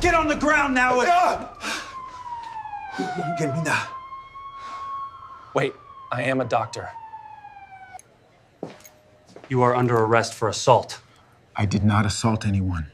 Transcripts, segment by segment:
Get on the ground now! Get me now. Wait, I am a doctor. You are under arrest for assault. I did not assault anyone.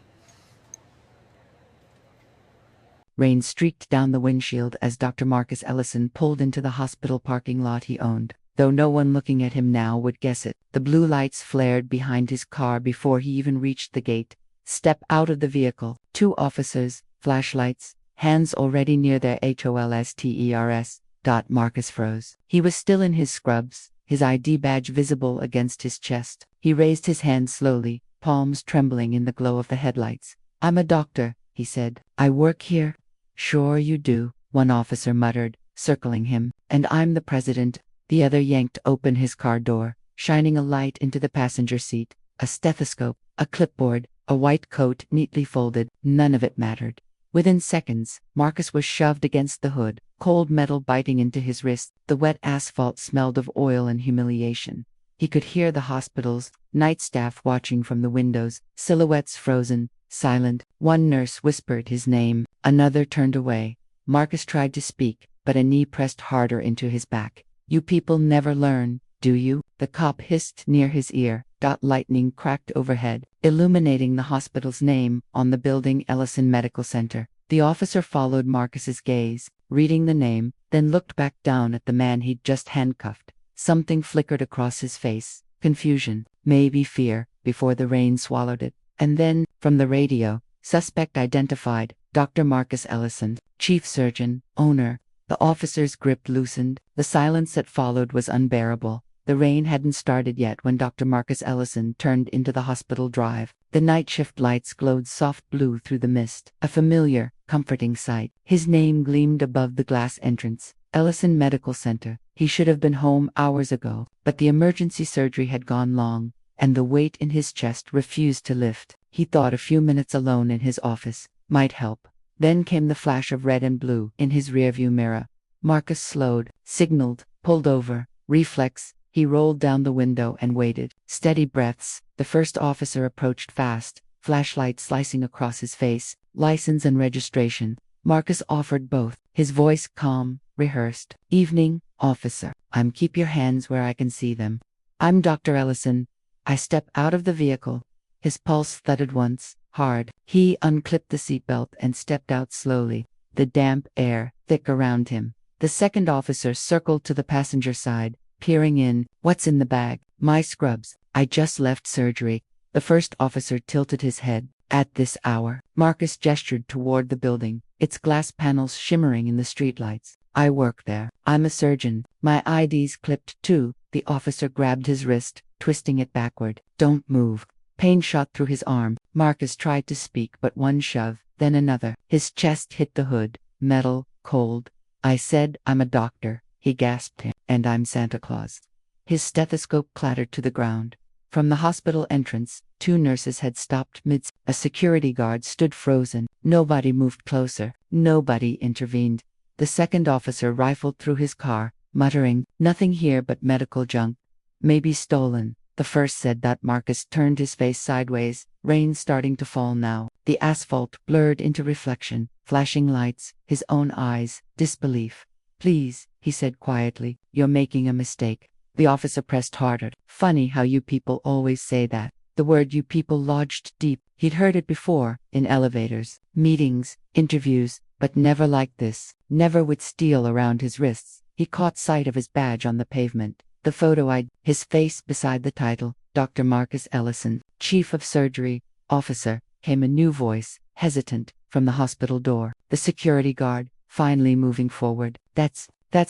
Rain streaked down the windshield as Dr. Marcus Ellison pulled into the hospital parking lot he owned. Though no one looking at him now would guess it, the blue lights flared behind his car before he even reached the gate. Step out of the vehicle. 2 officers, flashlights, hands already near their HOLSTERS. Marcus froze. He was still in his scrubs, his ID badge visible against his chest. He raised his hand slowly, palms trembling in the glow of the headlights. "I'm a doctor," he said. "I work here." "Sure you do," one officer muttered, circling him. "And I'm the president." The other yanked open his car door, shining a light into the passenger seat. A stethoscope, a clipboard, a white coat neatly folded, none of it mattered. Within seconds, Marcus was shoved against the hood, cold metal biting into his wrist. The wet asphalt smelled of oil and humiliation. He could hear the hospital's night staff watching from the windows, silhouettes frozen, silent. One nurse whispered his name, another turned away. Marcus tried to speak, but a knee pressed harder into his back. "You people never learn, do you?" The cop hissed near his ear. Lightning cracked overhead, illuminating the hospital's name on the building, Ellison Medical Center. The officer followed Marcus's gaze, reading the name, then looked back down at the man he'd just handcuffed. Something flickered across his face, confusion, maybe fear, before the rain swallowed it. And then, from the radio, suspect identified, Dr. Marcus Ellison, chief surgeon, owner. The officer's grip loosened. The silence that followed was unbearable. The rain hadn't started yet when Dr. Marcus Ellison turned into the hospital drive. The night shift lights glowed soft blue through the mist, a familiar, comforting sight. His name gleamed above the glass entrance, Ellison Medical Center. He should have been home hours ago, but the emergency surgery had gone long, and the weight in his chest refused to lift. He thought a few minutes alone in his office might help. Then came the flash of red and blue in his rearview mirror. Marcus slowed, signaled, pulled over. Reflex. He rolled down the window and waited. Steady breaths. The first officer approached fast, flashlight slicing across his face. "License and registration." Marcus offered both, his voice calm, rehearsed. "Evening, officer. Keep your hands where I can see them. I'm Dr. Ellison." I step out of the vehicle. His pulse thudded once, hard. He unclipped the seatbelt and stepped out slowly, the damp air thick around him. The second officer circled to the passenger side, peering in. "What's in the bag?" "My scrubs. I just left surgery." The first officer tilted his head. "At this hour?" Marcus gestured toward the building, its glass panels shimmering in the streetlights. "I work there. I'm a surgeon. My ID's clipped too." The officer grabbed his wrist, twisting it backward. "Don't move." Pain shot through his arm. Marcus tried to speak, but one shove, then another. His chest hit the hood, metal, cold. "I said I'm a doctor," he gasped, "and I'm Santa Claus." His stethoscope clattered to the ground. From the hospital entrance, 2 nurses had stopped mid. A security guard stood frozen. Nobody moved closer. Nobody intervened. The second officer rifled through his car, muttering, "Nothing here but medical junk. Maybe stolen." The first said that. Marcus turned his face sideways, rain starting to fall now. The asphalt blurred into reflection, flashing lights, his own eyes, disbelief. "Please," he said quietly, "you're making a mistake." The officer pressed harder. "Funny how you people always say that." The word "you people" lodged deep. He'd heard it before, in elevators, meetings, interviews, but never like this, never with steel around his wrists. He caught sight of his badge on the pavement. The photo ID, his face beside the title, Dr. Marcus Ellison, Chief of Surgery, Officer. Came a new voice, hesitant, from the hospital door. The security guard, finally moving forward. That's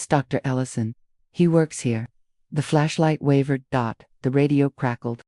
Dr. Ellison. He works here." The flashlight wavered. The radio crackled.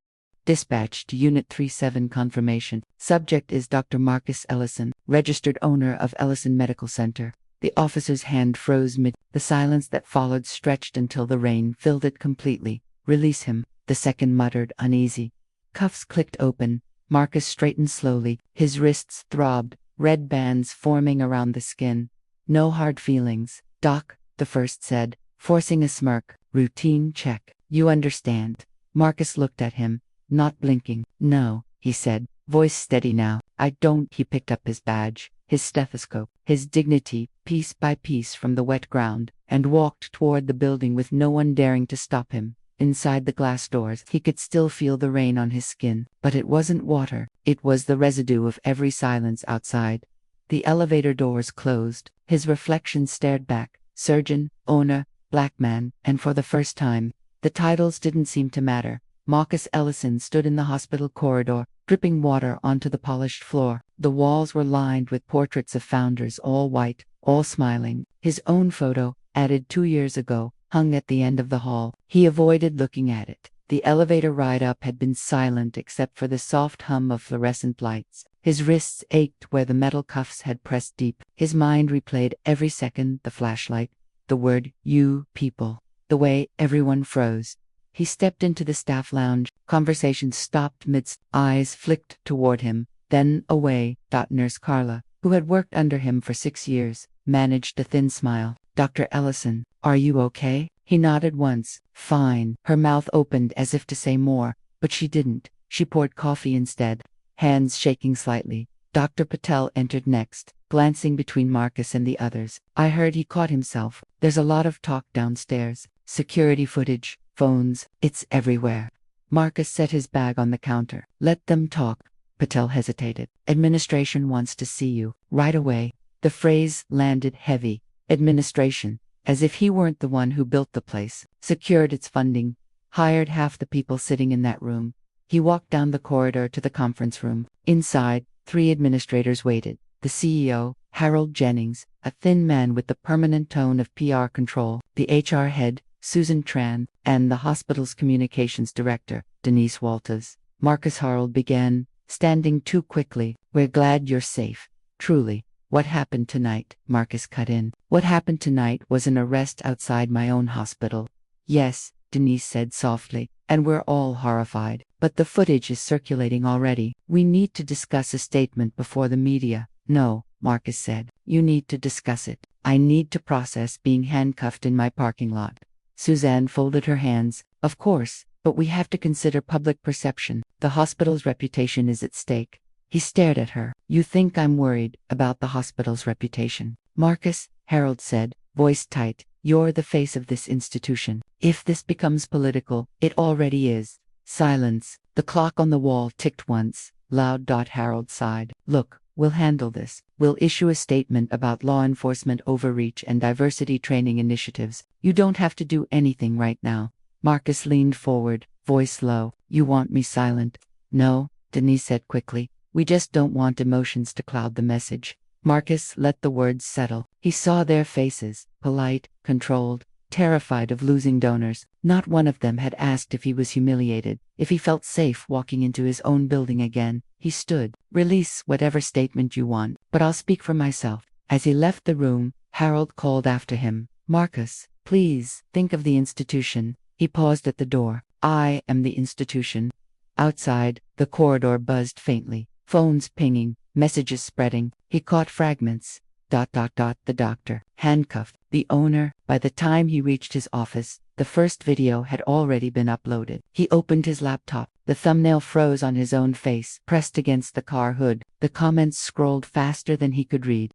"Dispatch to Unit 37 confirmation. Subject is Dr. Marcus Ellison, registered owner of Ellison Medical Center." The officer's hand froze mid. The silence that followed stretched until the rain filled it completely. "Release him," the second muttered, uneasy. Cuffs clicked open. Marcus straightened slowly. His wrists throbbed, red bands forming around the skin. "No hard feelings, Doc," the first said, forcing a smirk. "Routine check. You understand." Marcus looked at him, not blinking. "No," he said, voice steady now. "I don't." He picked up his badge. his stethoscope, his dignity, piece by piece from the wet ground, and walked toward the building with no one daring to stop him. Inside the glass doors, he could still feel the rain on his skin, but it wasn't water, it was the residue of every silence outside. The elevator doors closed. His reflection stared back. Surgeon, owner, black man, and for the first time, the titles didn't seem to matter. Marcus Ellison stood in the hospital corridor, dripping water onto the polished floor. The walls were lined with portraits of founders, all white, all smiling. His own photo, added 2 years ago, hung at the end of the hall. He avoided looking at it. The elevator ride up had been silent except for the soft hum of fluorescent lights. His wrists ached where the metal cuffs had pressed deep. His mind replayed every second the flashlight, the word, you people, the way everyone froze. He stepped into the staff lounge. Conversation stopped midst. Eyes flicked toward him, then away. Nurse Carla, who had worked under him for 6 years, managed a thin smile. Dr. Ellison, are you okay? He nodded once. Fine. Her mouth opened as if to say more, but she didn't. She poured coffee instead, hands shaking slightly. Dr. Patel entered next, glancing between Marcus and the others. I heard he caught himself. There's a lot of talk downstairs. Security footage, phones, it's everywhere. Marcus set his bag on the counter. Let them talk. Patel hesitated. Administration wants to see you. Right away. The phrase landed heavy. Administration. As if he weren't the one who built the place, secured its funding, hired half the people sitting in that room. He walked down the corridor to the conference room. Inside, 3 administrators waited. The CEO, Harold Jennings, a thin man with the permanent tone of PR control, the HR head, Susan Tran, and the hospital's communications director, Denise Walters. Marcus Harold began, standing too quickly. We're glad you're safe. Truly. What happened tonight? Marcus cut in. What happened tonight was an arrest outside my own hospital. Yes, Denise said softly, and we're all horrified. But the footage is circulating already. We need to discuss a statement before the media. No, Marcus said. You need to discuss it. I need to process being handcuffed in my parking lot. Suzanne folded her hands. Of course, but we have to consider public perception. The hospital's reputation is at stake. He stared at her. You think I'm worried about the hospital's reputation? Marcus, Harold said, voice tight, you're the face of this institution. If this becomes political, it already is. Silence. The clock on the wall ticked once. Loud. Harold sighed. Look, we'll handle this. We'll issue a statement about law enforcement overreach and diversity training initiatives. You don't have to do anything right now. Marcus leaned forward, voice low. You want me silent? No, Denise said quickly. We just don't want emotions to cloud the message. Marcus let the words settle. He saw their faces, polite, controlled, terrified of losing donors. Not one of them had asked if he was humiliated, if he felt safe walking into his own building again. He stood. Release whatever statement you want, but I'll speak for myself. As he left the room, Harold called after him. Marcus, please, think of the institution. He paused at the door. I am the institution. Outside, the corridor buzzed faintly. Phones pinging, messages spreading. He caught fragments. The doctor, handcuffed. The owner. By the time he reached his office, the first video had already been uploaded. He opened his laptop. The thumbnail froze on his own face, pressed against the car hood. The comments scrolled faster than he could read.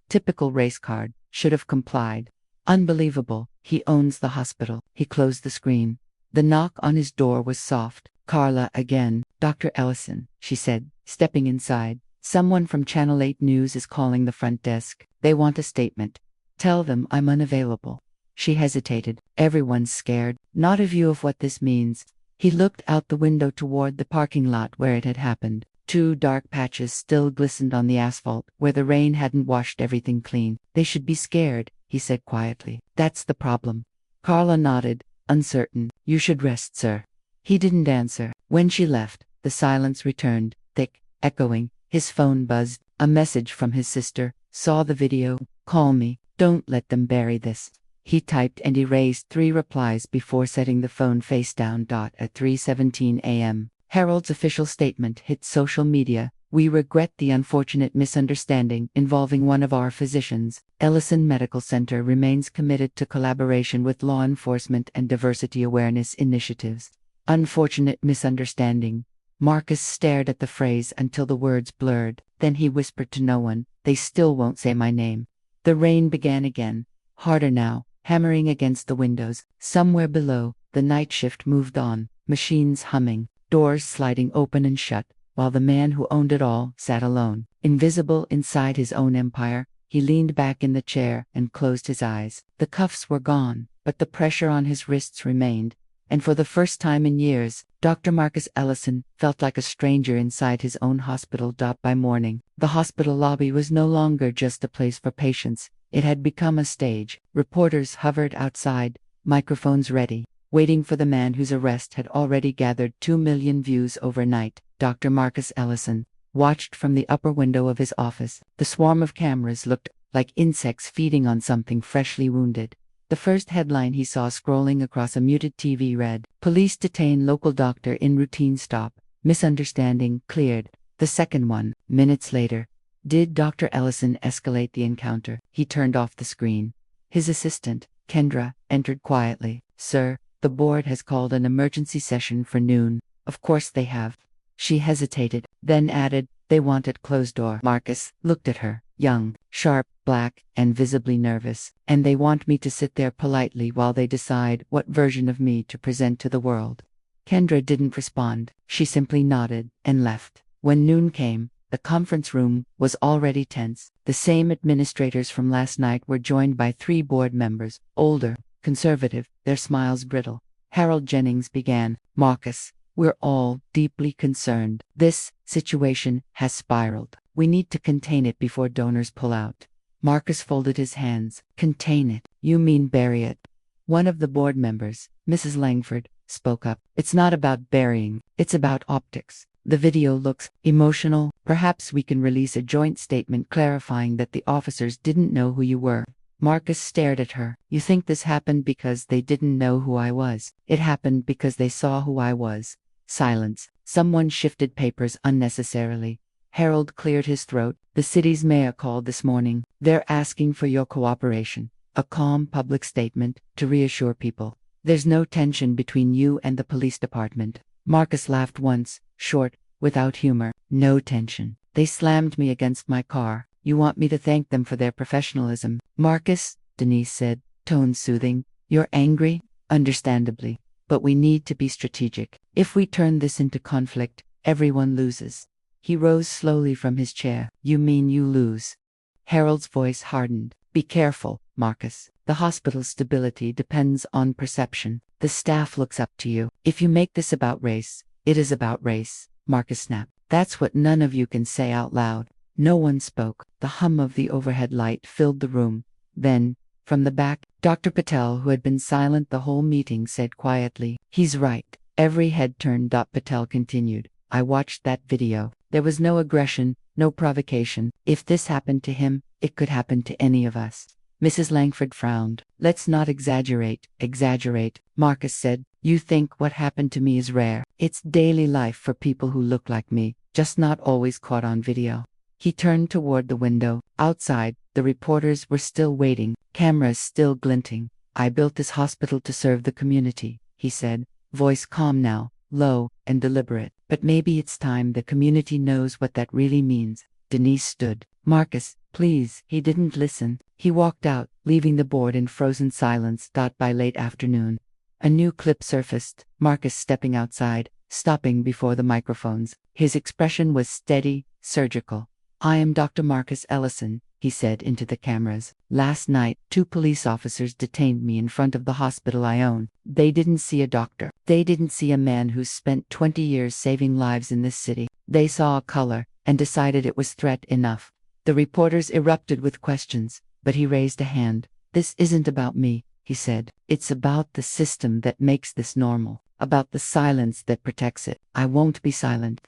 Typical race card. Should have complied. Unbelievable. He owns the hospital. He closed the screen. The knock on his door was soft. Carla again. Dr. Ellison, she said, stepping inside. Someone from Channel 8 News is calling the front desk. They want a statement. Tell them I'm unavailable. She hesitated. Everyone's scared. Not a view of what this means. He looked out the window toward the parking lot where it had happened. 2 dark patches still glistened on the asphalt, where the rain hadn't washed everything clean. They should be scared, he said quietly. That's the problem. Carla nodded, uncertain. You should rest, sir. He didn't answer. When she left, the silence returned, thick, echoing. His phone buzzed. A message from his sister. Saw the video. Call me. Don't let them bury this. He typed and erased 3 replies before setting the phone face down. At 3:17 a.m., Harold's official statement hit social media. We regret the unfortunate misunderstanding involving one of our physicians. Ellison Medical Center remains committed to collaboration with law enforcement and diversity awareness initiatives. Unfortunate misunderstanding. Marcus stared at the phrase until the words blurred. Then he whispered to no one, They still won't say my name. The rain began again, harder now, hammering against the windows. Somewhere below, the night shift moved on, machines humming, doors sliding open and shut, while the man who owned it all sat alone. Invisible inside his own empire, he leaned back in the chair and closed his eyes. The cuffs were gone, but the pressure on his wrists remained, and for the first time in years, Dr. Marcus Ellison felt like a stranger inside his own hospital. By morning, the hospital lobby was no longer just a place for patients. It had become a stage. Reporters hovered outside, microphones ready, waiting for the man whose arrest had already gathered 2 million views overnight. Dr. Marcus Ellison watched from the upper window of his office. The swarm of cameras looked like insects feeding on something freshly wounded. The first headline he saw scrolling across a muted TV read, "Police detain local doctor in routine stop. Misunderstanding cleared." The second one, minutes later, "Did Dr. Ellison escalate the encounter?" He turned off the screen. His assistant, Kendra, entered quietly. "Sir, the board has called an emergency session for noon." "Of course they have." She hesitated, then added, "They want it closed door." Marcus looked at her, young, sharp, black, and visibly nervous. "And they want me to sit there politely while they decide what version of me to present to the world." Kendra didn't respond. She simply nodded and left. When noon came, the conference room was already tense. The same administrators from last night were joined by 3 board members, older, conservative, their smiles brittle. Harold Jennings began, "Marcus, we're all deeply concerned. This situation has spiraled. We need to contain it before donors pull out." Marcus folded his hands. "Contain it? You mean bury it?" One of the board members, Mrs. Langford, spoke up. "It's not about burying, it's about optics. The video looks emotional. Perhaps we can release a joint statement clarifying that the officers didn't know who you were." Marcus stared at her. "You think this happened because they didn't know who I was? It happened because they saw who I was." Silence. Someone shifted papers unnecessarily. Harold cleared his throat. "The city's mayor called this morning. They're asking for your cooperation." A calm public statement to reassure people. "There's no tension between you and the police department." Marcus laughed once, short, without humor. "No tension. They slammed me against my car. You want me to thank them for their professionalism?" "Marcus," Denise said, tone soothing, "you're angry, understandably. But we need to be strategic. If we turn this into conflict, everyone loses." He rose slowly from his chair. "You mean you lose?" Harold's voice hardened. "Be careful, Marcus. The hospital's stability depends on perception. The staff looks up to you. If you make this about race, it is about race." Marcus snapped. "That's what none of you can say out loud." No one spoke. The hum of the overhead light filled the room. Then, from the back, Dr. Patel, who had been silent the whole meeting, said quietly, "He's right." Every head turned. Patel continued, "I watched that video. There was no aggression, no provocation. If this happened to him, it could happen to any of us." Mrs. Langford frowned. "Let's not exaggerate." "Exaggerate," Marcus said. "You think what happened to me is rare. It's daily life for people who look like me, just not always caught on video." He turned toward the window. Outside, the reporters were still waiting, cameras still glinting. "I built this hospital to serve the community," he said, voice calm now, low and deliberate. "But maybe it's time the community knows what that really means." Denise stood. "Marcus, please." He didn't listen. He walked out, leaving the board in frozen silence. By late afternoon, a new clip surfaced, Marcus stepping outside, stopping before the microphones. His expression was steady, surgical. "I am Dr. Marcus Ellison," he said into the cameras. "Last night, 2 police officers detained me in front of the hospital I own. They didn't see a doctor. They didn't see a man who's spent 20 years saving lives in this city. They saw a color and decided it was threat enough." The reporters erupted with questions, but he raised a hand. "This isn't about me," he said. "It's about the system that makes this normal, about the silence that protects it. I won't be silent."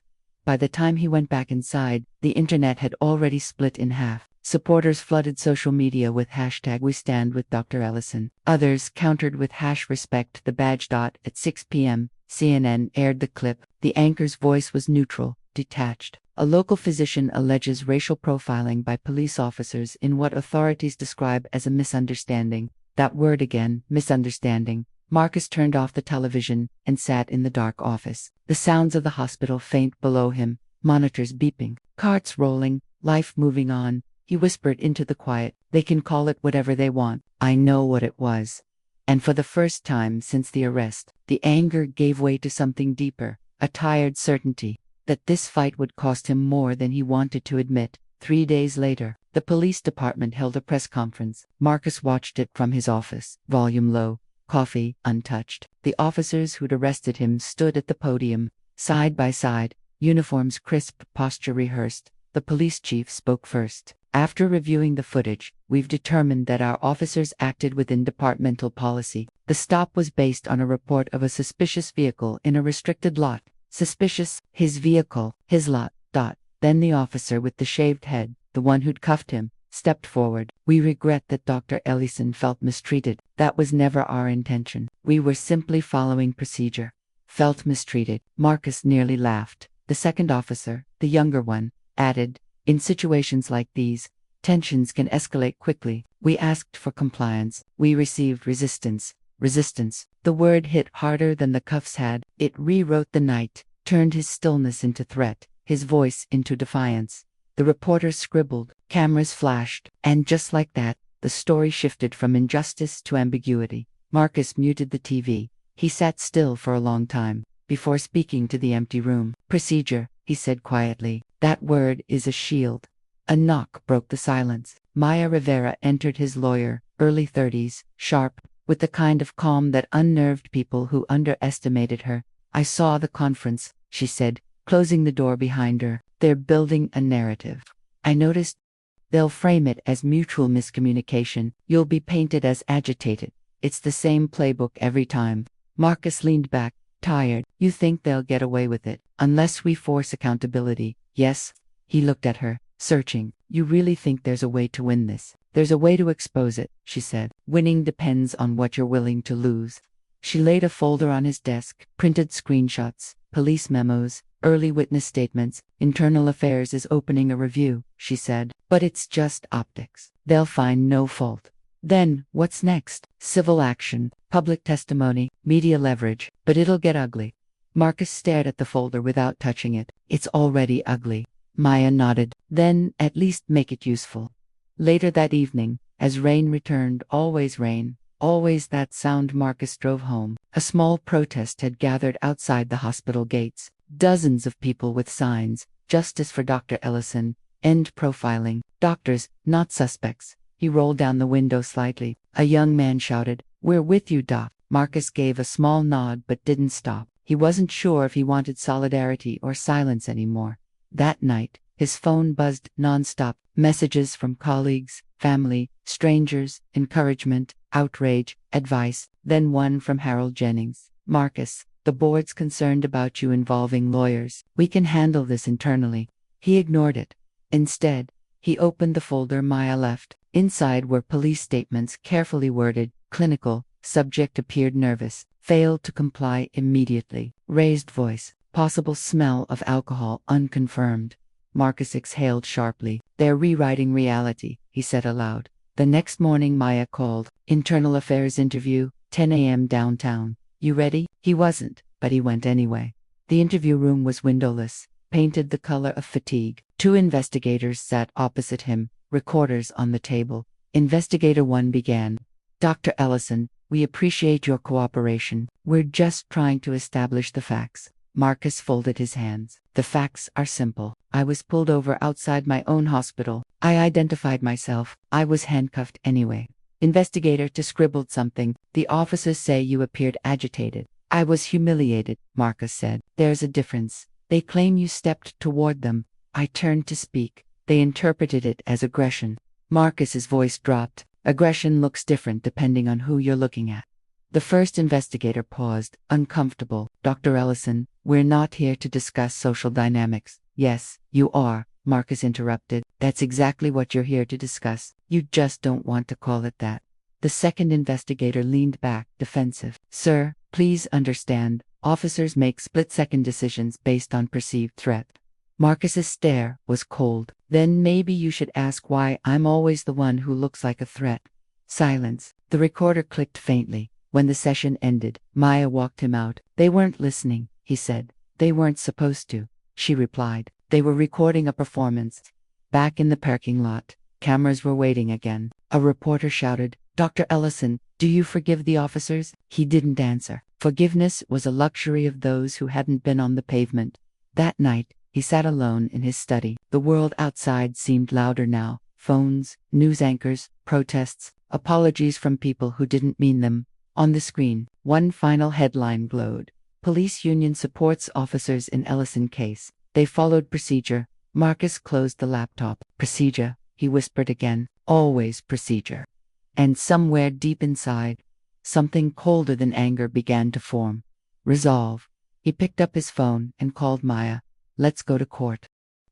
By the time he went back inside, the internet had already split in half. Supporters flooded social media with hashtag "We Stand with Dr. Ellison." Others countered with #respect the badge. At 6 p.m., CNN aired the clip. The anchor's voice was neutral, detached. A local physician alleges racial profiling by police officers in what authorities describe as a misunderstanding. That word again, misunderstanding. Marcus turned off the television and sat in the dark office. The sounds of the hospital faint below him, monitors beeping, carts rolling, life moving on, he whispered into the quiet. They can call it whatever they want. I know what it was. And for the first time since the arrest, the anger gave way to something deeper, a tired certainty that this fight would cost him more than he wanted to admit. 3 days later, the police department held a press conference. Marcus watched it from his office, volume low, coffee untouched. The officers who'd arrested him stood at the podium, side by side, uniforms crisp, posture rehearsed. The police chief spoke first. After reviewing the footage, we've determined that our officers acted within departmental policy. The stop was based on a report of a suspicious vehicle in a restricted lot. Suspicious, his vehicle, his lot, dot. Then the officer with the shaved head, the one who'd cuffed him, stepped forward. We regret that Dr. Ellison felt mistreated. That was never our intention. We were simply following procedure. Felt mistreated. Marcus nearly laughed. The second officer, the younger one, added, in situations like these, tensions can escalate quickly. We asked for compliance. We received resistance. Resistance. The word hit harder than the cuffs had. It rewrote the night, turned his stillness into threat, his voice into defiance. The reporter scribbled, cameras flashed, and just like that, the story shifted from injustice to ambiguity. Marcus muted the TV. He sat still for a long time, before speaking to the empty room. Procedure, he said quietly. That word is a shield. A knock broke the silence. Maya Rivera entered, his lawyer, early 30s, sharp, with the kind of calm that unnerved people who underestimated her. I saw the conference, she said, closing the door behind her. They're building a narrative. I noticed. They'll frame it as mutual miscommunication. You'll be painted as agitated. It's the same playbook every time. Marcus leaned back, tired. You think they'll get away with it, unless we force accountability. Yes? He looked at her, searching. You really think there's a way to win this? There's a way to expose it, she said. Winning depends on what you're willing to lose. She laid a folder on his desk, printed screenshots, police memos, early witness statements. Internal Affairs is opening a review, she said. But it's just optics. They'll find no fault. Then, what's next? Civil action, public testimony, media leverage. But it'll get ugly. Marcus stared at the folder without touching it. It's already ugly. Maya nodded. Then, at least make it useful. Later that evening, as rain returned, always rain, always that sound, Marcus drove home. A small protest had gathered outside the hospital gates. Dozens of people with signs, justice for Dr. Ellison, end profiling, doctors, not suspects. He rolled down the window slightly. A young man shouted, "We're with you, Doc." Marcus gave a small nod but didn't stop. He wasn't sure if he wanted solidarity or silence anymore. That night, his phone buzzed nonstop. Messages from colleagues, family, strangers, encouragement, outrage, advice. Then one from Harold Jennings. "Marcus, the board's concerned about you involving lawyers. We can handle this internally." He ignored it. Instead, he opened the folder Maya left. Inside were police statements, carefully worded, clinical. Subject appeared nervous, failed to comply immediately. Raised voice, possible smell of alcohol unconfirmed. Marcus exhaled sharply. "They're rewriting reality," he said aloud. The next morning Maya called. "Internal Affairs interview, 10 a.m. downtown. You ready?" He wasn't, but he went anyway. The interview room was windowless, painted the color of fatigue. 2 investigators sat opposite him, recorders on the table. Investigator 1 began. "Dr. Ellison, we appreciate your cooperation. We're just trying to establish the facts." Marcus folded his hands. "The facts are simple. I was pulled over outside my own hospital. I identified myself. I was handcuffed anyway." Investigator 2 scribbled something. "The officers say you appeared agitated." "I was humiliated," Marcus said. "There's a difference. They claim you stepped toward them. I turned to speak. They interpreted it as aggression." Marcus's voice dropped. "Aggression looks different depending on who you're looking at." The first investigator paused, uncomfortable. "Dr. Ellison, we're not here to discuss social dynamics." "Yes, you are," Marcus interrupted. "That's exactly what you're here to discuss. You just don't want to call it that." The second investigator leaned back, defensive. "Sir, please understand, officers make split-second decisions based on perceived threat." Marcus's stare was cold. "Then maybe you should ask why I'm always the one who looks like a threat." Silence. The recorder clicked faintly. When the session ended, Maya walked him out. "They weren't listening," he said. "They weren't supposed to," she replied. "They were recording a performance." Back in the parking lot, Cameras were waiting again. A reporter shouted, "Dr. Ellison, do you forgive the officers?" He didn't answer. Forgiveness was a luxury of those who hadn't been on the pavement. That night, he sat alone in his study. The world outside seemed louder now. Phones, news anchors, protests, apologies from people who didn't mean them. On the screen, one final headline glowed. Police union supports officers in Ellison case. They followed procedure. Marcus closed the laptop. Procedure, he whispered again. Always procedure. And somewhere deep inside, something colder than anger began to form. Resolve. He picked up his phone and called Maya. "Let's go to court."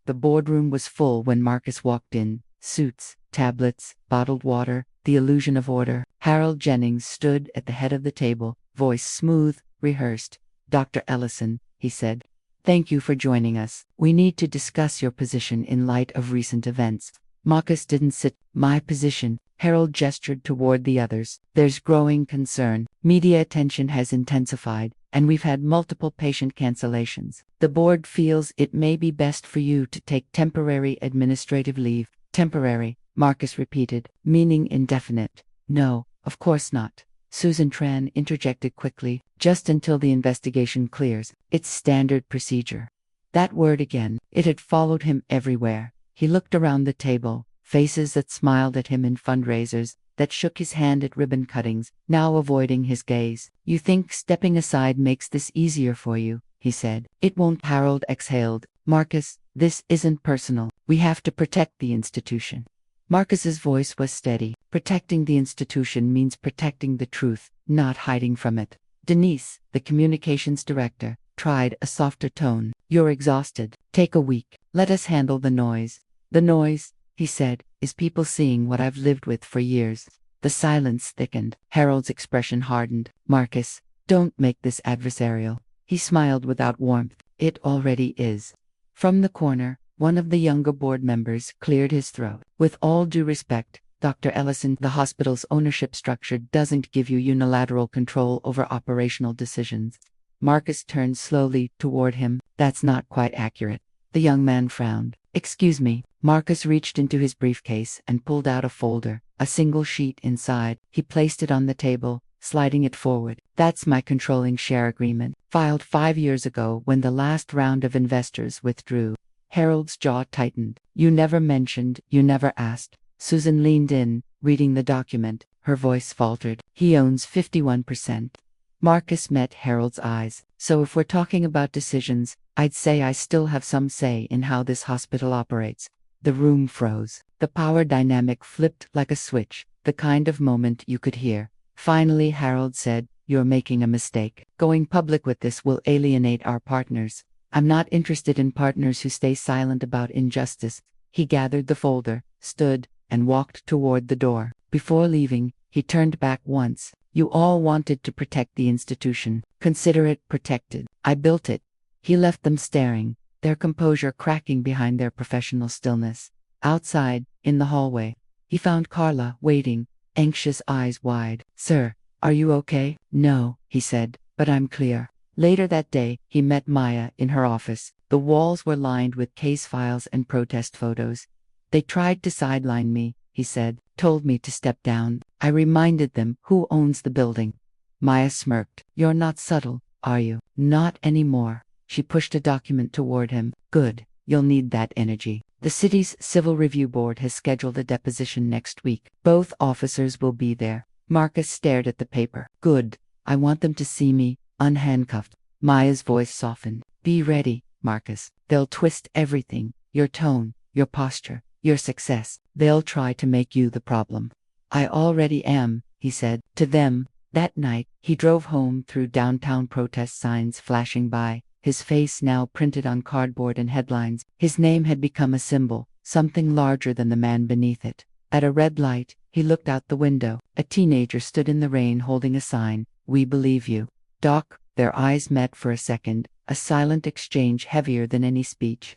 The boardroom was full when Marcus walked in. Suits, tablets, bottled water, the illusion of order. Harold Jennings stood at the head of the table, voice smooth, rehearsed. "Dr. Ellison," he said, "thank you for joining us. We need to discuss your position in light of recent events." Marcus didn't sit. "My position." Harold gestured toward the others. "There's growing concern. Media attention has intensified, and we've had multiple patient cancellations. The board feels it may be best for you to take temporary administrative leave." "Temporary," Marcus repeated, meaning indefinite. "No, of course not." Susan Tran interjected quickly, "Just until the investigation clears. It's standard procedure." That word again, it had followed him everywhere. He looked around the table, faces that smiled at him in fundraisers, that shook his hand at ribbon cuttings, now avoiding his gaze. "You think stepping aside makes this easier for you," he said. "It won't." Harold exhaled. "Marcus, this isn't personal. We have to protect the institution." Marcus's voice was steady. "Protecting the institution means protecting the truth, not hiding from it." Denise, the communications director, tried a softer tone. "You're exhausted. Take a week. Let us handle the noise." "The noise," he said, "is people seeing what I've lived with for years." The silence thickened. Harold's expression hardened. "Marcus, don't make this adversarial." He smiled without warmth. "It already is." From the corner, one of the younger board members cleared his throat. "With all due respect, Dr. Ellison, the hospital's ownership structure doesn't give you unilateral control over operational decisions." Marcus turned slowly toward him. "That's not quite accurate." The young man frowned. "Excuse me." Marcus reached into his briefcase and pulled out a folder, a single sheet inside. He placed it on the table, sliding it forward. "That's my controlling share agreement, filed 5 years ago when the last round of investors withdrew." Harold's jaw tightened. "You never mentioned, you never asked." Susan leaned in, reading the document. Her voice faltered. "He owns 51%. Marcus met Harold's eyes. "So if we're talking about decisions, I'd say I still have some say in how this hospital operates." The room froze. The power dynamic flipped like a switch, the kind of moment you could hear. Finally Harold said, "You're making a mistake. Going public with this will alienate our partners. I'm not interested in partners who stay silent about injustice." He gathered the folder, stood, and walked toward the door. Before leaving, he turned back once. "You all wanted to protect the institution. Consider it protected. I built it." He left them staring, their composure cracking behind their professional stillness. Outside, in the hallway, he found Carla waiting, anxious eyes wide. "Sir, are you okay?" "No," he said, "but I'm clear." Later that day, he met Maya in her office. The walls were lined with case files and protest photos. "They tried to sideline me," he said, "told me to step down. I reminded them who owns the building." Maya smirked. "You're not subtle, are you?" "Not anymore." She pushed a document toward him. "Good. You'll need that energy. The city's Civil Review Board has scheduled a deposition next week. Both officers will be there." Marcus stared at the paper. "Good. I want them to see me, unhandcuffed." Maya's voice softened. "Be ready, Marcus. They'll twist everything, your tone, your posture, your success. They'll try to make you the problem." "I already am," he said. To them, that night, he drove home through downtown protest signs flashing by, his face now printed on cardboard and headlines. His name had become a symbol, something larger than the man beneath it. At a red light, he looked out the window. A teenager stood in the rain holding a sign, "We believe you." "Doc," their eyes met for a second, a silent exchange heavier than any speech.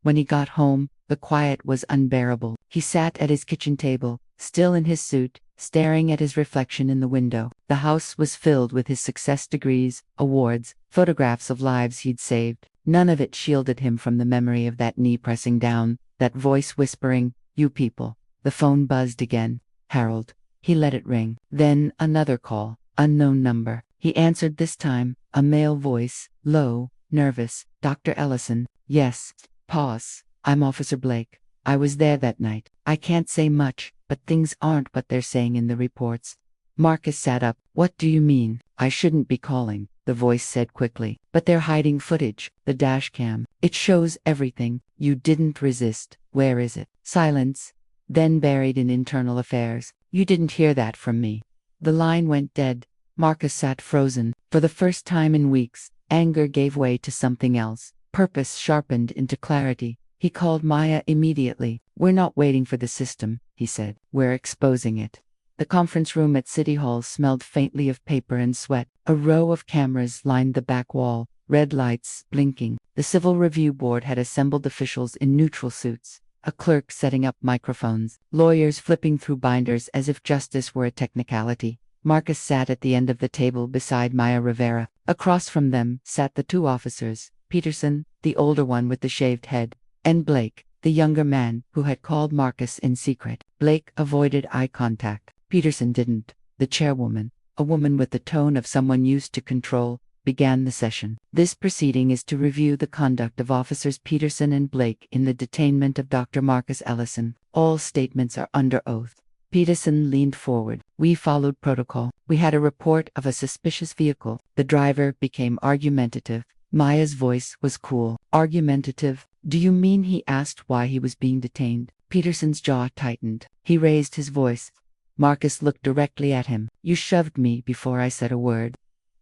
When he got home, the quiet was unbearable. He sat at his kitchen table, still in his suit, staring at his reflection in the window. The house was filled with his success degrees, awards, photographs of lives he'd saved. None of it shielded him from the memory of that knee pressing down, that voice whispering, "You people." The phone buzzed again. Harold. He let it ring. Then another call. Unknown number. He answered this time. A male voice. Low. Nervous. Dr. Ellison. Yes. Pause. I'm Officer Blake. I was there that night. I can't say much, but things aren't what they're saying in the reports. Marcus sat up. What do you mean? I shouldn't be calling, the voice said quickly. But they're hiding footage. The dash cam. It shows everything. You didn't resist. Where is it? Silence. Then buried in internal affairs. You didn't hear that from me. The line went dead. Marcus sat frozen. For the first time in weeks, anger gave way to something else. Purpose sharpened into clarity. He called Maya immediately. We're not waiting for the system, he said. We're exposing it. The conference room at City Hall smelled faintly of paper and sweat. A row of cameras lined the back wall, red lights blinking. The Civil Review Board had assembled officials in neutral suits. A clerk setting up microphones. Lawyers flipping through binders as if justice were a technicality. Marcus sat at the end of the table beside Maya Rivera. Across from them sat the two officers, Peterson, the older one with the shaved head, and Blake, the younger man who had called Marcus in secret. Blake avoided eye contact. Peterson didn't. The chairwoman, a woman with the tone of someone used to control, began the session. This proceeding is to review the conduct of Officers Peterson and Blake in the detainment of Dr. Marcus Ellison. All statements are under oath. Peterson leaned forward. We followed protocol. We had a report of a suspicious vehicle. The driver became argumentative. Maya's voice was cool. Argumentative? Do you mean he asked why he was being detained? Peterson's jaw tightened. He raised his voice. Marcus looked directly at him. You shoved me before I said a word.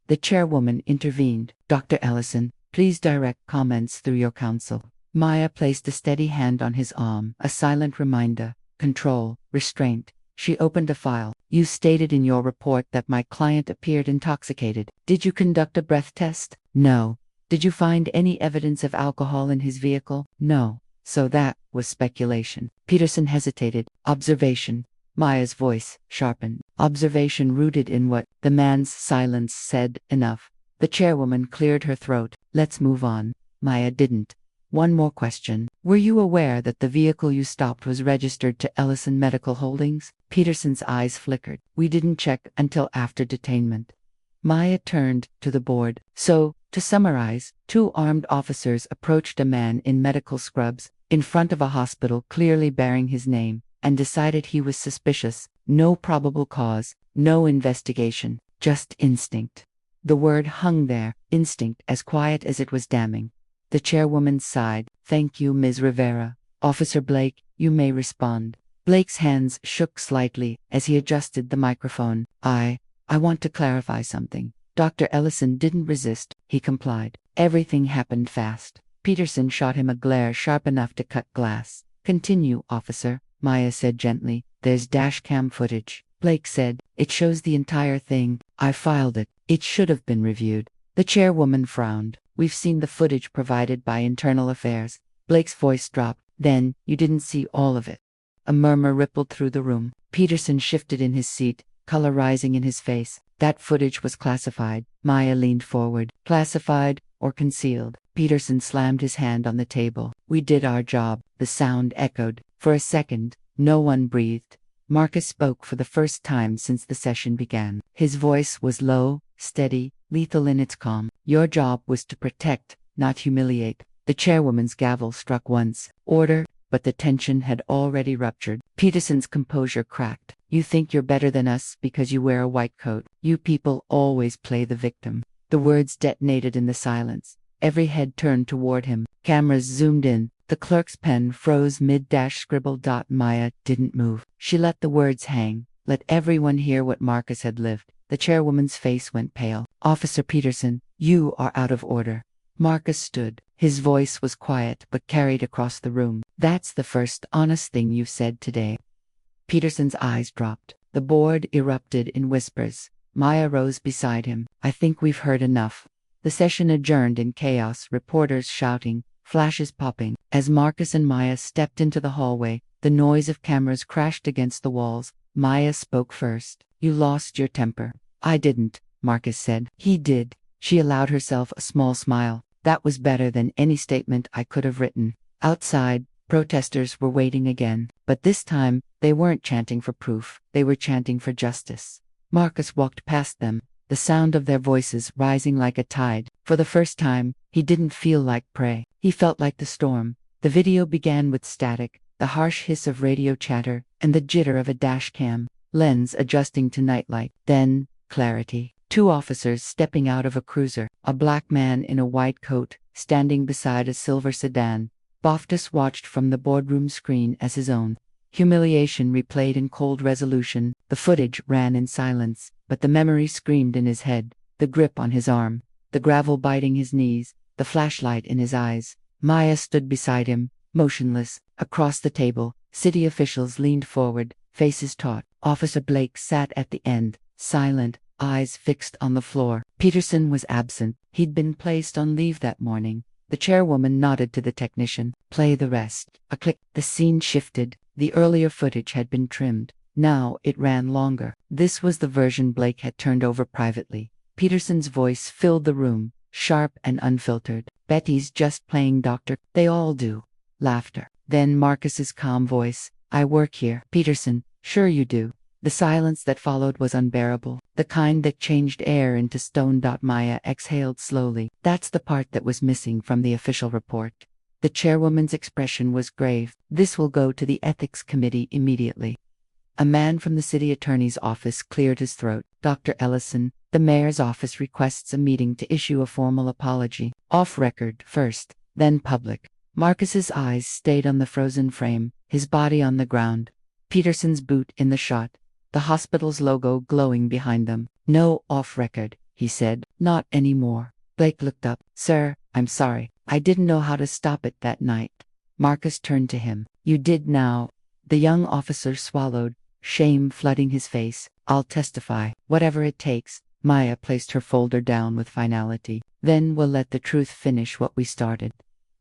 The chairwoman intervened. Dr. Ellison, please direct comments through your counsel. Maya placed a steady hand on his arm, a silent reminder. Control, restraint. She opened a file. You stated in your report that my client appeared intoxicated. Did you conduct a breath test? No. Did you find any evidence of alcohol in his vehicle? No. So that was speculation. Peterson hesitated. Observation. Maya's voice sharpened. Observation rooted in what? The man's silence said enough. The chairwoman cleared her throat. Let's move on. Maya didn't. One more question. Were you aware that the vehicle you stopped was registered to Ellison Medical Holdings? Peterson's eyes flickered. We didn't check until after detainment. Maya turned to the board. So, to summarize, two armed officers approached a man in medical scrubs, in front of a hospital clearly bearing his name, and decided he was suspicious. No probable cause, no investigation, just instinct. The word hung there, instinct, as quiet as it was damning. The chairwoman sighed. Thank you, Ms. Rivera. Officer Blake, you may respond. Blake's hands shook slightly as he adjusted the microphone. I want to clarify something. Dr. Ellison didn't resist, he complied. Everything happened fast. Peterson shot him a glare sharp enough to cut glass. Continue, officer, Maya said gently. There's dashcam footage. Blake said, it shows the entire thing. I filed it. It should have been reviewed. The chairwoman frowned. We've seen the footage provided by Internal Affairs. Blake's voice dropped. Then, you didn't see all of it. A murmur rippled through the room. Peterson shifted in his seat, color rising in his face. That footage was classified. Maya leaned forward. Classified or concealed? Peterson slammed his hand on the table. We did our job. The sound echoed. For a second, no one breathed. Marcus spoke for the first time since the session began. His voice was low, steady, lethal in its calm. Your job was to protect, not humiliate. The chairwoman's gavel struck once. Order, but the tension had already ruptured. Peterson's composure cracked. You think you're better than us because you wear a white coat. You people always play the victim. The words detonated in the silence. Every head turned toward him. Cameras zoomed in. The clerk's pen froze mid-scribble. Maya didn't move. She let the words hang. Let everyone hear what Marcus had lived. The chairwoman's face went pale. Officer Peterson, you are out of order. Marcus stood. His voice was quiet but carried across the room. That's the first honest thing you've said today. Peterson's eyes dropped. The board erupted in whispers. Maya rose beside him. I think we've heard enough. The session adjourned in chaos, reporters shouting, flashes popping. As Marcus and Maya stepped into the hallway, the noise of cameras crashed against the walls. Maya spoke first. You lost your temper. I didn't, Marcus said. He did. She allowed herself a small smile. That was better than any statement I could have written. Outside, Protesters were waiting again, but this time, they weren't chanting for proof, they were chanting for justice. Marcus walked past them, the sound of their voices rising like a tide. For the first time, he didn't feel like prey. He felt like the storm. The video began with static, the harsh hiss of radio chatter, and the jitter of a dash cam lens adjusting to nightlight. Then, clarity. Two officers stepping out of a cruiser, a black man in a white coat, standing beside a silver sedan. Boftus watched from the boardroom screen as his own humiliation replayed in cold resolution. The footage ran in silence, but the memory screamed in his head, the grip on his arm, the gravel biting his knees, the flashlight in his eyes. Maya stood beside him, motionless. Across the table, city officials leaned forward, faces taut. Officer Blake sat at the end, silent, eyes fixed on the floor. Peterson was absent. He'd been placed on leave that morning. The chairwoman nodded to the technician. Play the rest. A click. The scene shifted. The earlier footage had been trimmed. Now it ran longer. This was the version Blake had turned over privately. Peterson's voice filled the room, sharp and unfiltered. Betty's just playing doctor. They all do. Laughter. Then Marcus's calm voice. I work here. Peterson. Sure you do. The silence that followed was unbearable, the kind that changed air into stone. Maya exhaled slowly. That's the part that was missing from the official report. The chairwoman's expression was grave. This will go to the ethics committee immediately. A man from the city attorney's office cleared his throat. Dr. Ellison, the mayor's office requests a meeting to issue a formal apology. Off record first, then public. Marcus's eyes stayed on the frozen frame, his body on the ground. Peterson's boot in the shot, the hospital's logo glowing behind them. No off record, he said. Not anymore. Blake looked up. Sir, I'm sorry. I didn't know how to stop it that night. Marcus turned to him. You did now. The young officer swallowed, shame flooding his face. I'll testify, whatever it takes. Maya placed her folder down with finality. Then we'll let the truth finish what we started.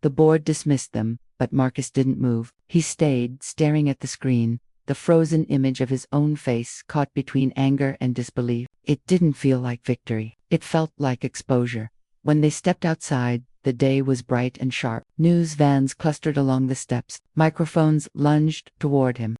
The board dismissed them, but Marcus didn't move. He stayed, staring at the screen, the frozen image of his own face caught between anger and disbelief. It didn't feel like victory. It felt like exposure. When they stepped outside, the day was bright and sharp. News vans clustered along the steps. Microphones lunged toward him.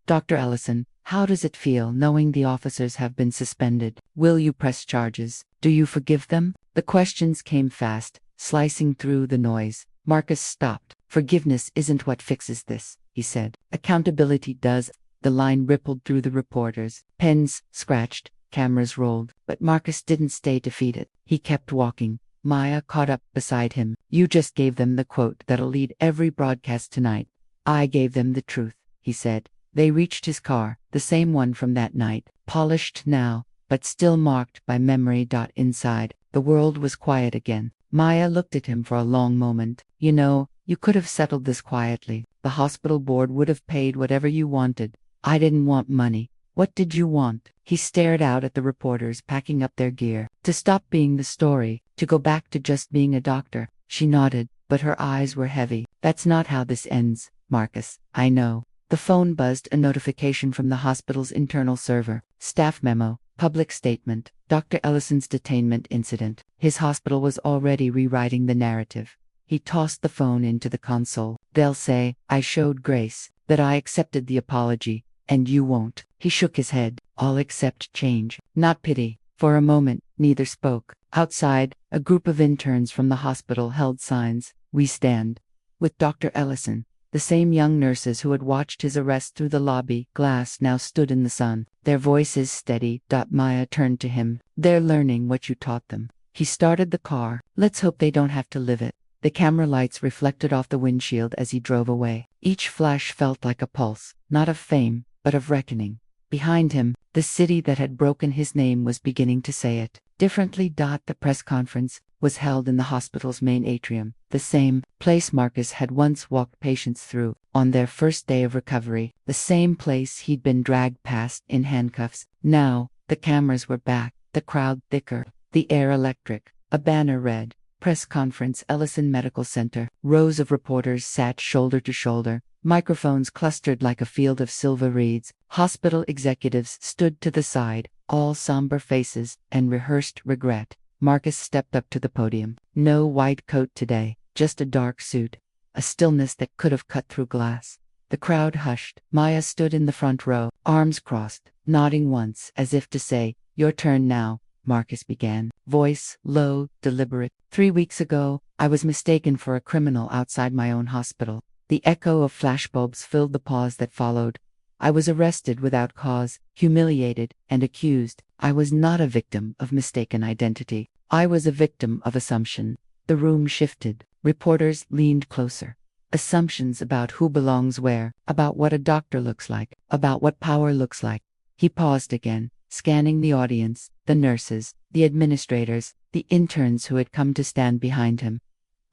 Dr. Ellison, how does it feel knowing the officers have been suspended? Will you press charges? Do you forgive them? The questions came fast, slicing through the noise. Marcus stopped. Forgiveness isn't what fixes this, he said. Accountability does. The line rippled through the reporters. Pens scratched, cameras rolled. But Marcus didn't stay defeated. He kept walking. Maya caught up beside him. You just gave them the quote that'll lead every broadcast tonight. I gave them the truth, he said. They reached his car, the same one from that night, polished now, but still marked by memory. Inside, the world was quiet again. Maya looked at him for a long moment. You know, you could have settled this quietly. The hospital board would have paid whatever you wanted. I didn't want money. What did you want? He stared out at the reporters packing up their gear. To stop being the story, to go back to just being a doctor. She nodded, but her eyes were heavy. That's not how this ends, Marcus. I know. The phone buzzed, a notification from the hospital's internal server. Staff memo, public statement, Dr. Ellison's detainment incident. His hospital was already rewriting the narrative. He tossed the phone into the console. They'll say, I showed grace, that I accepted the apology, and you won't. He shook his head. I'll accept change, not pity. For a moment, neither spoke. Outside, a group of interns from the hospital held signs. We stand. With Dr. Ellison. The same young nurses who had watched his arrest through the lobby glass now stood in the sun. Their voices steady. Maya turned to him. They're learning what you taught them. He started the car. Let's hope they don't have to live it. The camera lights reflected off the windshield as he drove away. Each flash felt like a pulse, not of fame, but of reckoning. Behind him, the city that had broken his name was beginning to say it differently. The press conference was held in the hospital's main atrium, the same place Marcus had once walked patients through on their first day of recovery, the same place he'd been dragged past in handcuffs. Now, the cameras were back, the crowd thicker, the air electric. A banner read, Press Conference, Ellison Medical Center. Rows of reporters sat shoulder to shoulder. Microphones clustered like a field of silver reeds. Hospital executives stood to the side, all somber faces and rehearsed regret. Marcus stepped up to the podium. No white coat today, just a dark suit. a stillness that could have cut through glass. The crowd hushed. Maya stood in the front row, arms crossed, nodding once as if to say, "Your turn now," Marcus began, voice low, deliberate. "3 weeks ago, I was mistaken for a criminal outside my own hospital." The echo of flashbulbs filled the pause that followed. "I was arrested without cause, humiliated, and accused. I was not a victim of mistaken identity. I was a victim of assumption." The room shifted. Reporters leaned closer. Assumptions about who belongs where, about what a doctor looks like, about what power looks like. He paused again, scanning the audience, the nurses, the administrators, the interns who had come to stand behind him.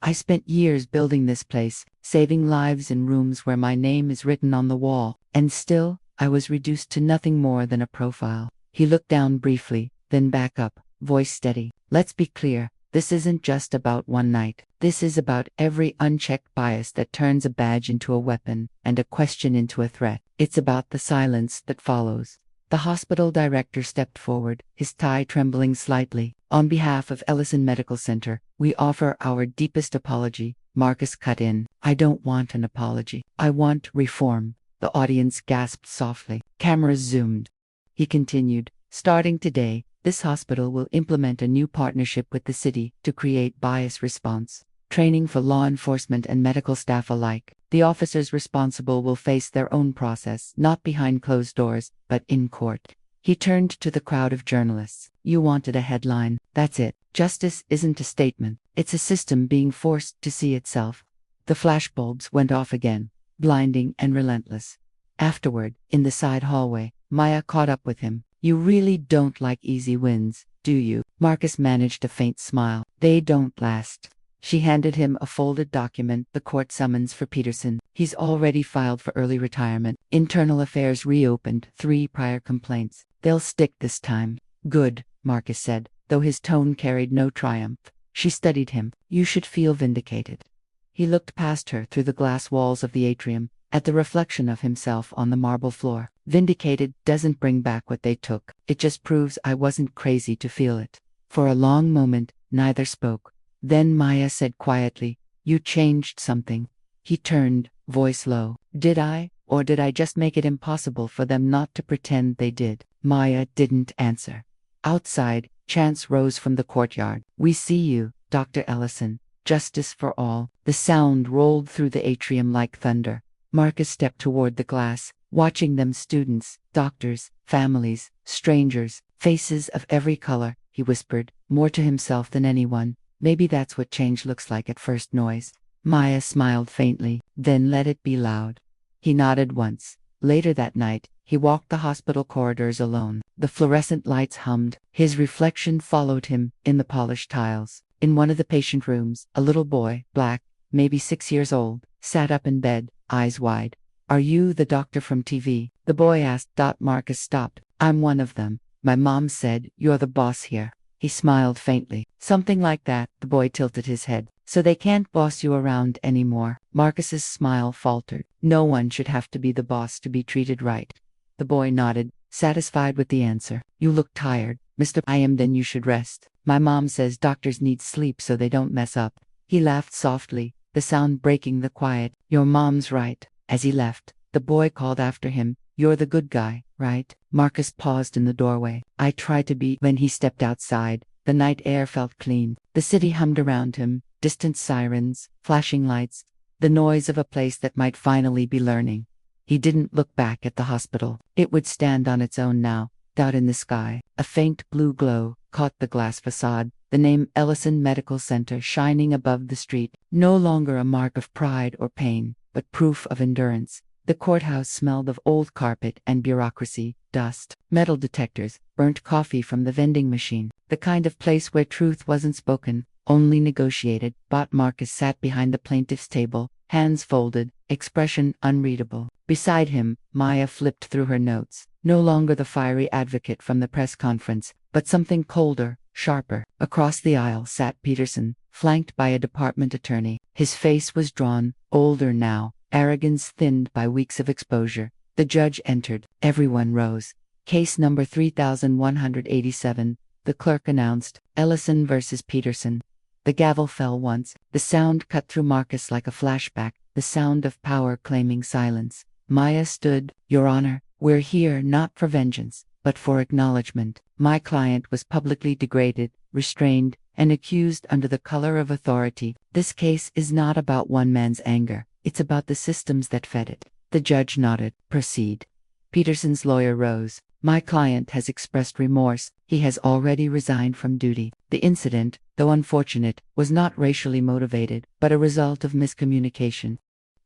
"I spent years building this place, saving lives in rooms where my name is written on the wall, and still, I was reduced to nothing more than a profile." He looked down briefly, then back up, voice steady. "Let's be clear. This isn't just about one night. This is about every unchecked bias that turns a badge into a weapon and a question into a threat. It's about the silence that follows." The hospital director stepped forward, his tie trembling slightly. "On behalf of Ellison Medical Center, we offer our deepest apology." Marcus cut in. "I don't want an apology. I want reform." The audience gasped softly. Cameras zoomed. He continued, "Starting today, this hospital will implement a new partnership with the city to create bias response training for law enforcement and medical staff alike. The officers responsible will face their own process, not behind closed doors, but in court." He turned to the crowd of journalists. "You wanted a headline. That's it. Justice isn't a statement. It's a system being forced to see itself." The flashbulbs went off again, blinding and relentless. Afterward, in the side hallway, Maya caught up with him. "You really don't like easy wins, do you?" Marcus managed a faint smile. "They don't last." She handed him a folded document, the court summons for Peterson. "He's already filed for early retirement. Internal Affairs reopened 3 prior complaints. They'll stick this time." "Good," Marcus said, though his tone carried no triumph. She studied him. "You should feel vindicated." He looked past her through the glass walls of the atrium, at the reflection of himself on the marble floor. "Vindicated doesn't bring back what they took. It just proves I wasn't crazy to feel it." For a long moment, neither spoke. Then Maya said quietly, "You changed something." He turned, voice low. "Did I, or did I just make it impossible for them not to pretend they did?" Maya didn't answer. Outside, chants rose from the courtyard. "We see you, Dr. Ellison. Justice for all." The sound rolled through the atrium like thunder. Marcus stepped toward the glass, watching them, students, doctors, families, strangers, faces of every color. He whispered, more to himself than anyone, "Maybe that's what change looks like at first noise." Maya smiled faintly, then let it be loud. He nodded once. Later that night, he walked the hospital corridors alone. The fluorescent lights hummed. His reflection followed him in the polished tiles. In one of the patient rooms, a little boy, black, maybe 6 years old, sat up in bed, eyes wide. "Are you the doctor from TV?" the boy asked. Marcus stopped. "I'm one of them. My mom said you're the boss here." He smiled faintly. "Something like that." The boy tilted his head. "So they can't boss you around anymore." Marcus's smile faltered. "No one should have to be the boss to be treated right." The boy nodded, satisfied with the answer. "You look tired, Mr. I am. Then you should rest. My mom says doctors need sleep so they don't mess up." He laughed softly, the sound breaking the quiet. "Your mom's right." As he left, the boy called after him, "You're the good guy, right?" Marcus paused in the doorway. "I try to be." When he stepped outside, the night air felt clean. The city hummed around him, distant sirens, flashing lights, the noise of a place that might finally be learning. He didn't look back at the hospital. It would stand on its own now, out in the sky. A faint blue glow caught the glass facade, the name Ellison Medical Center shining above the street, no longer a mark of pride or pain, but proof of endurance. The courthouse smelled of old carpet and bureaucracy, dust, metal detectors, burnt coffee from the vending machine, the kind of place where truth wasn't spoken, only negotiated. Marcus sat behind the plaintiff's table, hands folded, expression unreadable. Beside him, Maya flipped through her notes. No longer the fiery advocate from the press conference, but something colder, sharper. Across the aisle sat Peterson, flanked by a department attorney. His face was drawn, older now, arrogance thinned by weeks of exposure. The judge entered. Everyone rose. "Case number 3187, the clerk announced, Ellison versus Peterson." The gavel fell once. The sound cut through Marcus like a flashback, the sound of power claiming silence. Maya stood. Your Honor, we're here not for vengeance, but for acknowledgement. My client was publicly degraded, restrained, and accused under the color of authority. This case is not about one man's anger. It's about the systems that fed it. The judge nodded. Proceed. Peterson's lawyer rose. My client has expressed remorse. He has already resigned from duty. The incident, though unfortunate, was not racially motivated, but a result of miscommunication.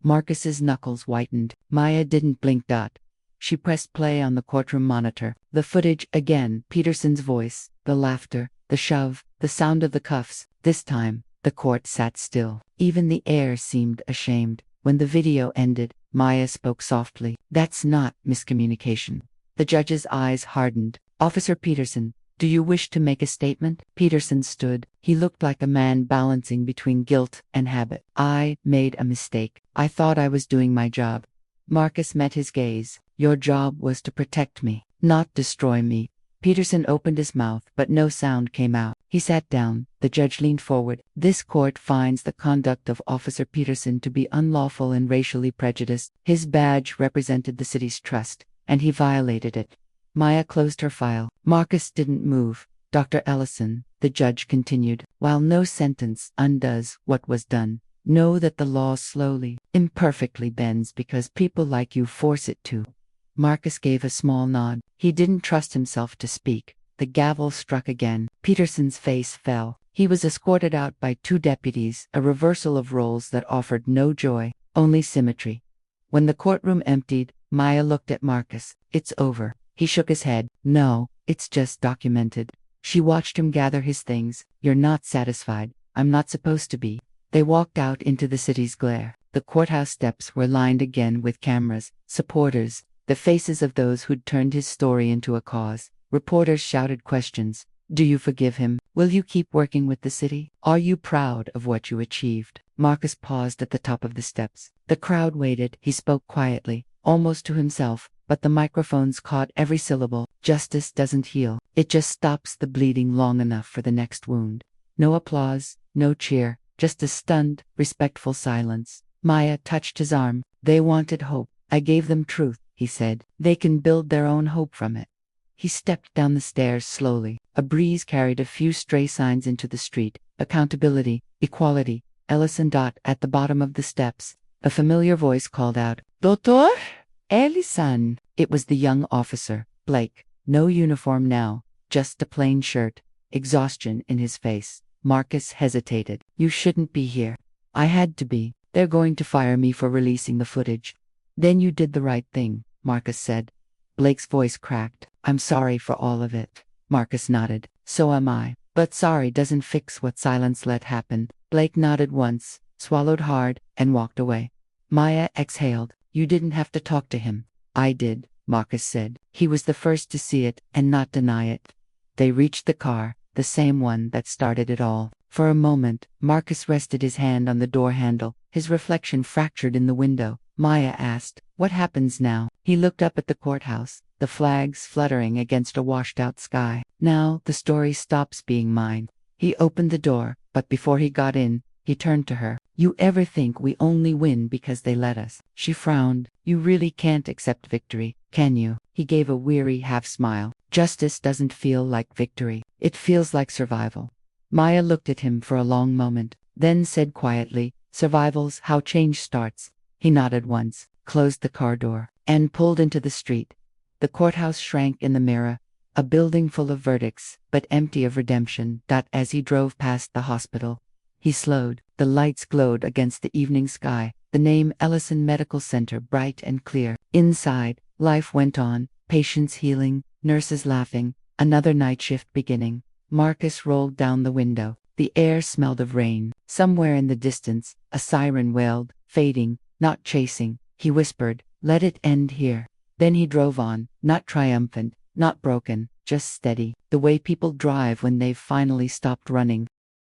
Marcus's knuckles whitened. Maya didn't blink. She pressed play on the courtroom monitor. The footage again, Peterson's voice, the laughter, the shove, the sound of the cuffs. This time, the court sat still. Even the air seemed ashamed. When the video ended, Maya spoke softly. That's not miscommunication. The judge's eyes hardened. Officer Peterson, do you wish to make a statement? Peterson stood. He looked like a man balancing between guilt and habit. I made a mistake. I thought I was doing my job. Marcus met his gaze. Your job was to protect me, not destroy me. Peterson opened his mouth, but no sound came out. He sat down. The judge leaned forward. This court finds the conduct of Officer Peterson to be unlawful and racially prejudiced. His badge represented the city's trust, and he violated it. Maya closed her file. Marcus didn't move. Dr. Ellison, the judge continued, while no sentence undoes what was done, know that the law slowly, imperfectly bends because people like you force it to. Marcus gave a small nod. He didn't trust himself to speak. The gavel struck again. Peterson's face fell. He was escorted out by 2 deputies, a reversal of roles that offered no joy, only symmetry. When the courtroom emptied, Maya looked at Marcus. It's over. He shook his head. No, it's just documented. She watched him gather his things. You're not satisfied. I'm not supposed to be. They walked out into the city's glare. The courthouse steps were lined again with cameras, supporters, the faces of those who'd turned his story into a cause. Reporters shouted questions. Do you forgive him? Will you keep working with the city? Are you proud of what you achieved? Marcus paused at the top of the steps. The crowd waited. He spoke quietly, almost to himself, but the microphones caught every syllable. Justice doesn't heal. It just stops the bleeding long enough for the next wound. No applause, no cheer, just a stunned, respectful silence. Maya touched his arm. They wanted hope. I gave them truth, he said. They can build their own hope from it. He stepped down the stairs slowly. A breeze carried a few stray signs into the street. Accountability, equality, Ellison. At the bottom of the steps, a familiar voice called out, Doctor Ellison. It was the young officer, Blake. No uniform now, just a plain shirt, exhaustion in his face. Marcus hesitated. You shouldn't be here. I had to be. They're going to fire me for releasing the footage. Then you did the right thing, Marcus said. Blake's voice cracked. I'm sorry for all of it. Marcus nodded. So am I. But sorry doesn't fix what silence let happen. Blake nodded once, swallowed hard, and walked away. Maya exhaled. You didn't have to talk to him. I did, Marcus said. He was the first to see it and not deny it. They reached the car, the same one that started it all. For a moment, Marcus rested his hand on the door handle, his reflection fractured in the window. Maya asked, what happens now? He looked up at the courthouse, the flags fluttering against a washed-out sky. Now the story stops being mine. He opened the door, but before he got in, he turned to her. You ever think we only win because they let us? She frowned. You really can't accept victory, can you? He gave a weary half-smile. Justice doesn't feel like victory. It feels like survival. Maya looked at him for a long moment, then said quietly, survival's how change starts. He nodded once, closed the car door, and pulled into the street. The courthouse shrank in the mirror, a building full of verdicts, but empty of redemption. As he drove past the hospital, he slowed. The lights glowed against the evening sky, the name Ellison Medical Center bright and clear. Inside, life went on, patients healing, nurses laughing, another night shift beginning. Marcus rolled down the window. The air smelled of rain. Somewhere in the distance, a siren wailed, fading, not chasing. He whispered, let it end here. Then he drove on, not triumphant, not broken, just steady, the way people drive when they've finally stopped running.